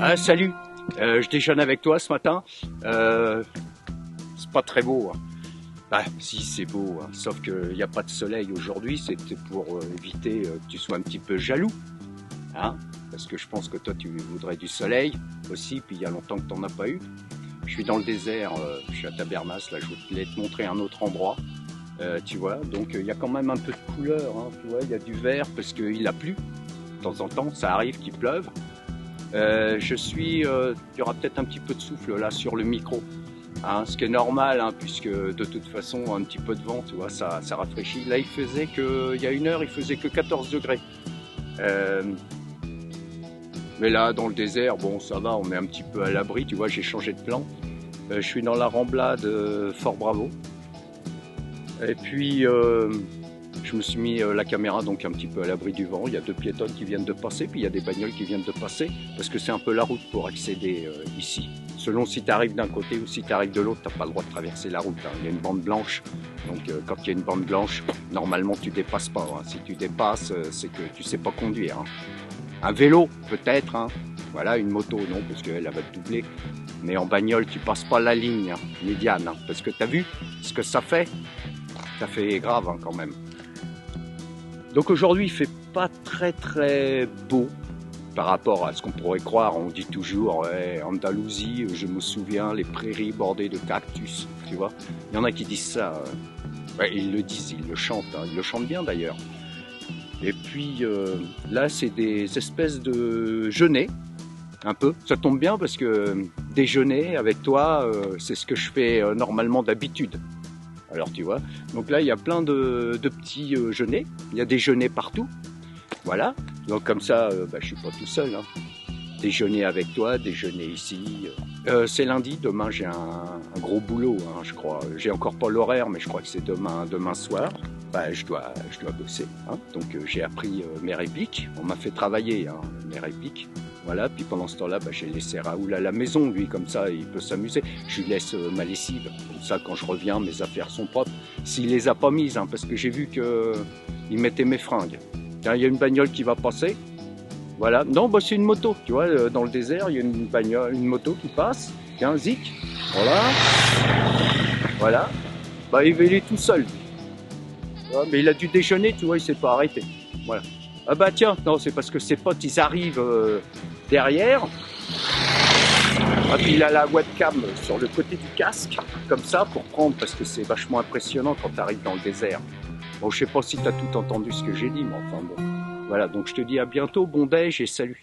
Ah, salut, je déjeune avec toi ce matin. C'est pas très beau, hein. Ah, si, c'est beau, hein. Sauf qu'il n'y a pas de soleil aujourd'hui. C'était pour éviter que tu sois un petit peu jaloux, hein, parce que je pense que toi tu voudrais du soleil aussi, puis il y a longtemps que tu n'en as pas eu. Je suis dans le désert, je suis à Tabernas, là je voulais te montrer un autre endroit, tu vois. Donc il y a quand même un peu de couleur, hein, tu vois, il y a du vert parce qu'il a plu. De temps en temps, ça arrive qu'il pleuve. Il y aura peut-être un petit peu de souffle là sur le micro, hein, ce qui est normal, hein, puisque de toute façon un petit peu de vent, tu vois, ça rafraîchit. Là, il y a une heure, il faisait que 14 degrés. Euh, mais là, dans le désert, bon, ça va, on est un petit peu à l'abri, tu vois, j'ai changé de plan. Je suis dans la Rambla de Fort Bravo. Et puis, je me suis mis la caméra donc un petit peu à l'abri du vent. Il y a deux piétonnes qui viennent de passer, puis il y a des bagnoles qui viennent de passer, parce que c'est un peu la route pour accéder ici. Selon si tu arrives d'un côté ou si tu arrives de l'autre, tu n'as pas le droit de traverser la route, hein. Il y a une bande blanche, donc quand il y a une bande blanche, normalement tu dépasses pas, hein. Si tu dépasses, c'est que tu sais pas conduire, hein. Un vélo peut-être, hein. Voilà, une moto non, parce qu'elle va te doubler. Mais en bagnole, tu passes pas la ligne, hein, médiane, hein, parce que tu as vu ce que ça fait. Ça fait grave, hein, quand même. Donc aujourd'hui, il fait pas très beau par rapport à ce qu'on pourrait croire. On dit toujours, ouais, Andalousie, je me souviens, les prairies bordées de cactus, tu vois. Il y en a qui disent ça. Ouais, ils le disent, ils le chantent, hein, ils le chantent bien d'ailleurs. Et puis là, c'est des espèces de genêts, un peu. Ça tombe bien parce que déjeuner avec toi, c'est ce que je fais normalement d'habitude. Alors tu vois, donc là il y a plein de petits genêts, il y a des genêts partout, voilà. Donc comme ça, je suis pas tout seul, hein. Déjeuner avec toi, déjeuner ici. C'est lundi, demain j'ai un gros boulot, hein, je crois. J'ai encore pas l'horaire, mais je crois que c'est demain soir. Je dois bosser, hein. Donc j'ai appris mes répliques, on m'a fait travailler, hein, mes répliques. Voilà, puis pendant ce temps-là, j'ai laissé Raoul à la maison, lui, comme ça, il peut s'amuser. Je lui laisse ma lessive, comme ça, quand je reviens, mes affaires sont propres. S'il les a pas mises, hein, parce que j'ai vu qu'il mettait mes fringues. Tiens, il y a une bagnole qui va passer. Voilà. Non, c'est une moto, tu vois, dans le désert, il y a une moto qui passe. Tiens, zik. Voilà. Voilà. Il est tout seul. Mais il a dû déjeuner, tu vois, il s'est pas arrêté. Voilà. Ah tiens, non, c'est parce que ses potes, ils arrivent derrière. Ah, puis il a la webcam sur le côté du casque, comme ça, pour prendre, parce que c'est vachement impressionnant quand tu arrives dans le désert. Bon, je sais pas si tu as tout entendu ce que j'ai dit, mais enfin bon. Voilà, donc je te dis à bientôt, bon déj et salut.